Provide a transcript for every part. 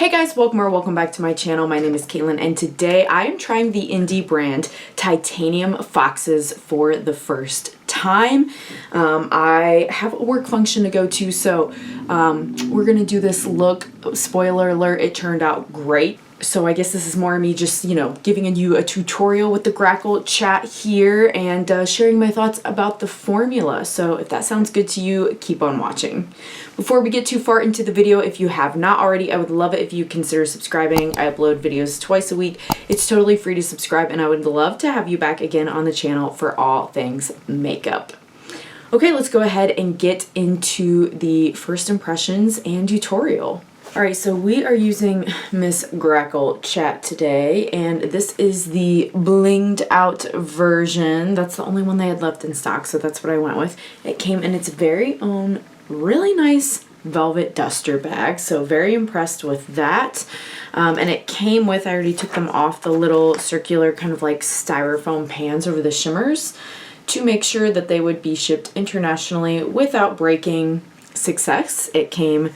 Hey guys, welcome back to my channel. My name is Caitlin and today I am trying the indie brand Titanium Foxes for the first time. I have a work function to go to, so we're gonna do this look. Spoiler alert, it turned out great. So I guess this is more of me just, giving you a tutorial with the Grackle chat here and sharing my thoughts about the formula. So if that sounds good to you, keep on watching. Before we get too far into the video, if you have not already, I would love it if you consider subscribing. I upload videos twice a week. It's totally free to subscribe, and I would love to have you back again on the channel for all things makeup. Okay, let's go ahead and get into the first impressions and tutorial. Alright, so we are using Miss Grackle Chat today, and this is the blinged out version. That's the only one they had left in stock, so that's what I went with. It came in its very own really nice velvet duster bag, so very impressed with that. And it came with, I already took them off, the little circular kind of like styrofoam pans over the shimmers to make sure that they would be shipped internationally without breaking. Success. It came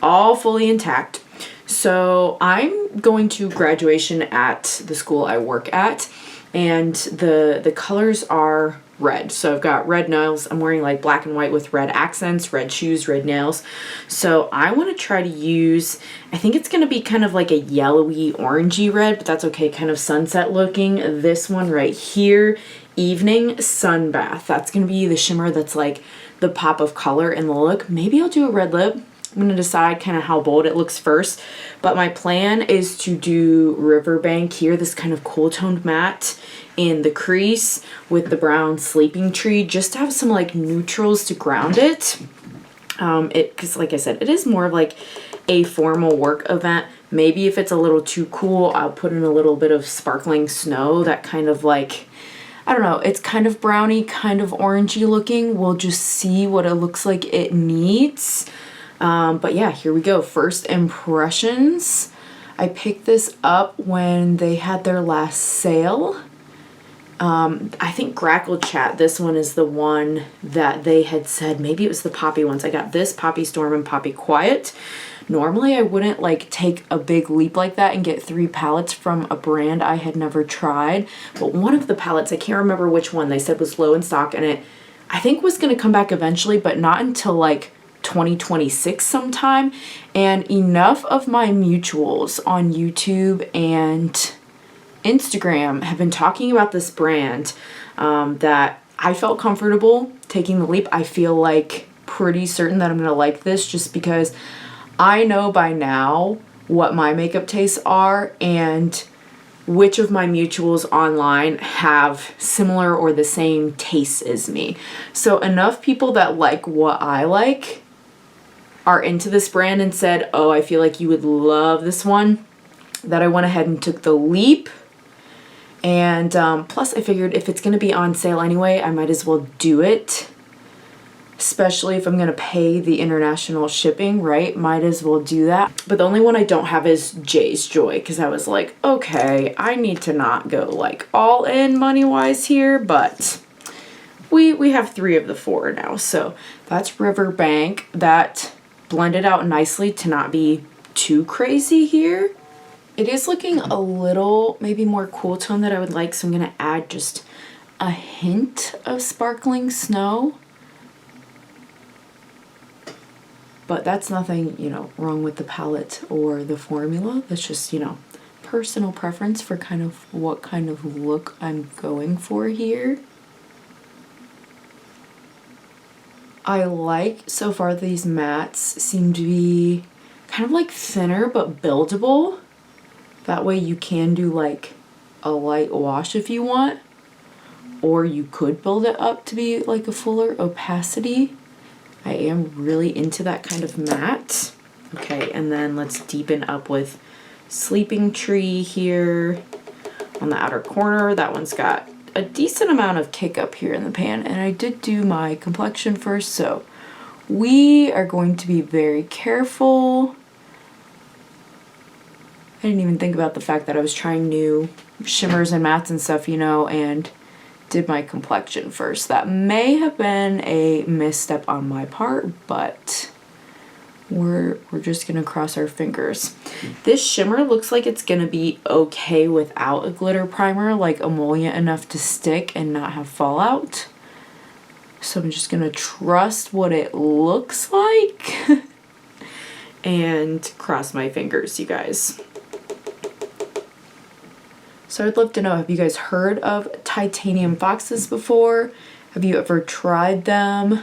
all fully intact. So I'm going to graduation at the school I work at, and the colors are red. So I've got red nails. I'm wearing like black and white with red accents, red shoes, red nails. So I want to try to use, I think it's going to be kind of like a yellowy orangey red, but that's okay, kind of sunset looking. This one right here, Evening Sunbath. That's going to be the shimmer that's like the pop of color in the look. Maybe I'll do a red lip. I'm going to decide kind of how bold it looks first, but my plan is to do Riverbank here, this kind of cool toned matte in the crease with the brown Sleeping Tree, just to have some like neutrals to ground it. Because like I said, it is more of like a formal work event. Maybe if it's a little too cool, I'll put in a little bit of Sparkling Snow, that kind of like, I don't know, it's kind of browny, kind of orangey looking. We'll just see what it looks like it needs. But yeah, here we go. First impressions. I picked this up when they had their last sale. I think Grackle Chat, this one is the one that they had said, maybe it was the Poppy ones. I got this, Poppy Storm and Poppy Quiet. Normally I wouldn't like take a big leap like that and get 3 palettes from a brand I had never tried. But one of the palettes, I can't remember which one, they said was low in stock, and it, I think, was going to come back eventually, but not until like 2026 sometime. And enough of my mutuals on YouTube and Instagram have been talking about this brand that I felt comfortable taking the leap. I feel like pretty certain that I'm gonna like this, just because I know by now what my makeup tastes are and which of my mutuals online have similar or the same tastes as me. So enough people that like what I like are into this brand and said, oh, I feel like you would love this one, that I went ahead and took the leap. And plus I figured if it's going to be on sale anyway, I might as well do it. Especially if I'm going to pay the international shipping, right? Might as well do that. But the only one I don't have is Jay's Joy, because I was like, okay, I need to not go like all in money-wise here, but we have 3 of the 4 now. So that's Riverbank. That blended out nicely to not be too crazy here. It is looking a little maybe more cool tone that I would like, so I'm going to add just a hint of Sparkling Snow. But that's nothing, wrong with the palette or the formula. That's just, personal preference for kind of what kind of look I'm going for here. I like, so far, these mattes seem to be kind of like thinner but buildable. That way you can do like a light wash if you want, or you could build it up to be like a fuller opacity. I am really into that kind of matte. Okay, and then let's deepen up with Sleeping Tree here on the outer corner. That one's got a decent amount of kick up here in the pan, and I did do my complexion first, so we are going to be very careful. I didn't even think about the fact that I was trying new shimmers and mattes and stuff, and did my complexion first. That may have been a misstep on my part, but we're just gonna cross our fingers. This shimmer looks like it's gonna be okay without a glitter primer, like emollient enough to stick and not have fallout. So I'm just gonna trust what it looks like and cross my fingers, you guys. So I'd love to know, have you guys heard of titanium foxes before? Have you ever tried them?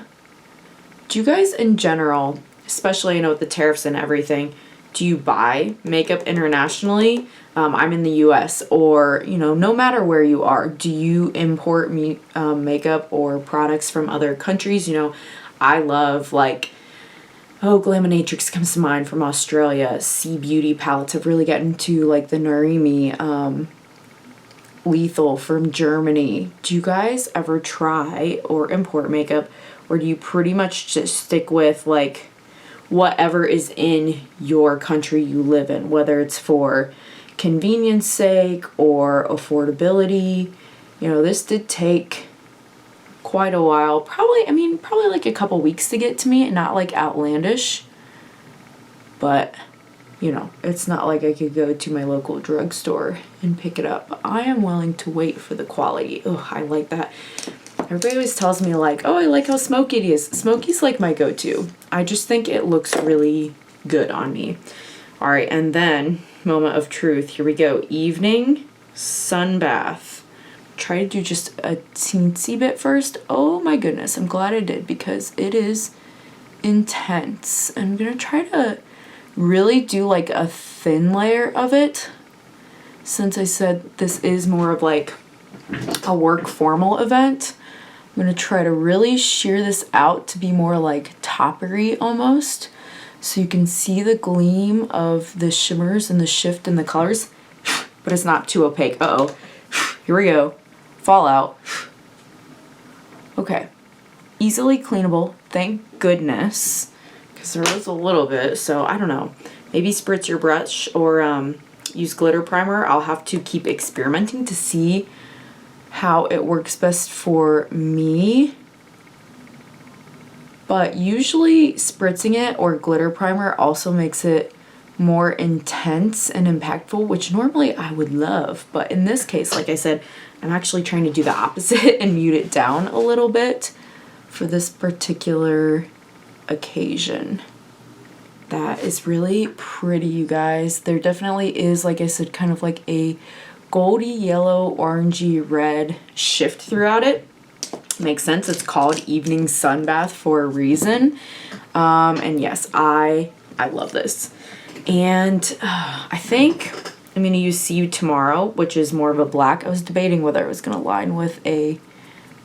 Do you guys in general, especially, you know, with the tariffs and everything, do you buy makeup internationally? I'm in the US, or, you know, no matter where you are, do you import makeup or products from other countries? You know, I love, like, Glaminatrix comes to mind from Australia. Sea Beauty palettes have really gotten into, like, the Narimi, Lethal from Germany. Do you guys ever try or import makeup, or do you pretty much just stick with, like, whatever is in your country you live in, whether it's for convenience sake or affordability? You know, this did take quite a while, probably like a couple weeks to get to me, and not like outlandish, but you know, it's not like I could go to my local drugstore and pick it up. I am willing to wait for the quality. Oh, I like that. Everybody always tells me, like, oh, I like how smoky it is. Smoky's like my go-to. I just think it looks really good on me. All right, and then moment of truth. Here we go. Evening sun bath. Try to do just a teensy bit first. Oh my goodness, I'm glad I did, because it is intense. I'm gonna try to really do like a thin layer of it, since I said this is more of like a work formal event. I'm gonna try to really sheer this out to be more like toppery almost, so you can see the gleam of the shimmers and the shift in the colors, but it's not too opaque. Uh-oh, here we go, fallout. Okay, easily cleanable, thank goodness, because there was a little bit, so I don't know. Maybe spritz your brush or use glitter primer. I'll have to keep experimenting to see how it works best for me. But usually spritzing it or glitter primer also makes it more intense and impactful, which normally I would love. But in this case, like I said, I'm actually trying to do the opposite and mute it down a little bit for this particular occasion. That is really pretty, you guys. There definitely is, like I said, kind of like a goldy yellow, orangey red shift throughout it. Makes sense. It's called Evening Sun Bath for a reason. And yes, I love this. And I think I'm going to use See You Tomorrow, which is more of a black. I was debating whether I was going to line with a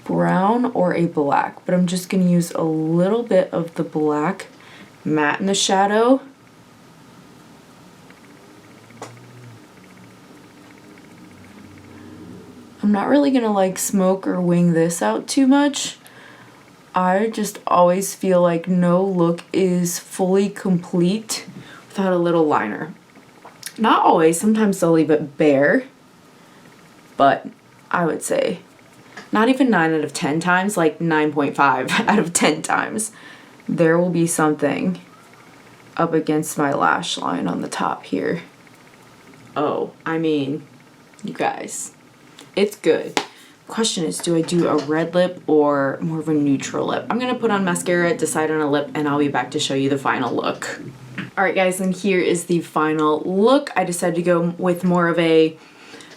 brown or a black, but I'm just going to use a little bit of the black matte in the shadow. I'm not really gonna like smoke or wing this out too much. I just always feel like no look is fully complete without a little liner. Not always, sometimes they'll leave it bare, but I would say not even 9 out of 10 times, like 9.5 out of 10 times, there will be something up against my lash line on the top here. Oh, I mean, you guys, it's good. Question is, do I do a red lip or more of a neutral lip? I'm gonna put on mascara, decide on a lip, and I'll be back to show you the final look. All right, guys, and here is the final look. I decided to go with more of a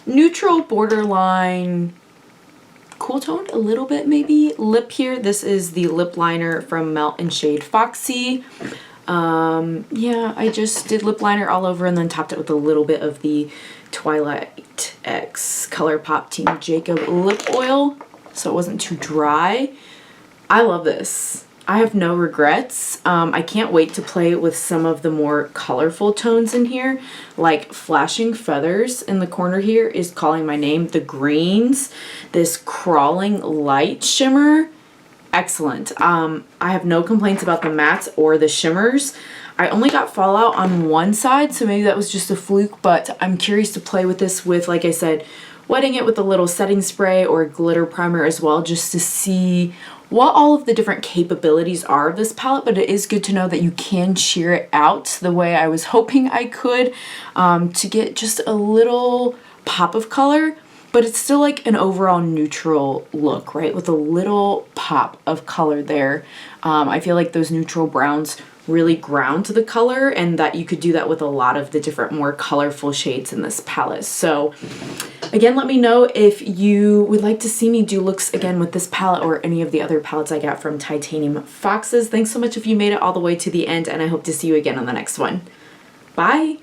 neutral, borderline, cool toned a little bit maybe lip here. This is the lip liner from Melt and Shade Foxy. Yeah, I just did lip liner all over and then topped it with a little bit of the Twilight X Colourpop Team Jacob lip oil, so it wasn't too dry. I love this. I have no regrets. I can't wait to play with some of the more colorful tones in here, like Flashing Feathers in the corner here is calling my name. The greens, this Crawling Light shimmer, excellent. I have no complaints about the mattes or the shimmers. I only got fallout on one side, so maybe that was just a fluke, but I'm curious to play with this with, like I said, wetting it with a little setting spray or glitter primer as well, just to see what all of the different capabilities are of this palette, but it is good to know that you can sheer it out the way I was hoping I could, to get just a little pop of color, but it's still like an overall neutral look, right? With a little pop of color there. I feel like those neutral browns really ground the color, and that you could do that with a lot of the different more colorful shades in this palette. So again, let me know if you would like to see me do looks again with this palette or any of the other palettes I got from Titanium Foxes. Thanks so much if you made it all the way to the end, and I hope to see you again on the next one. Bye!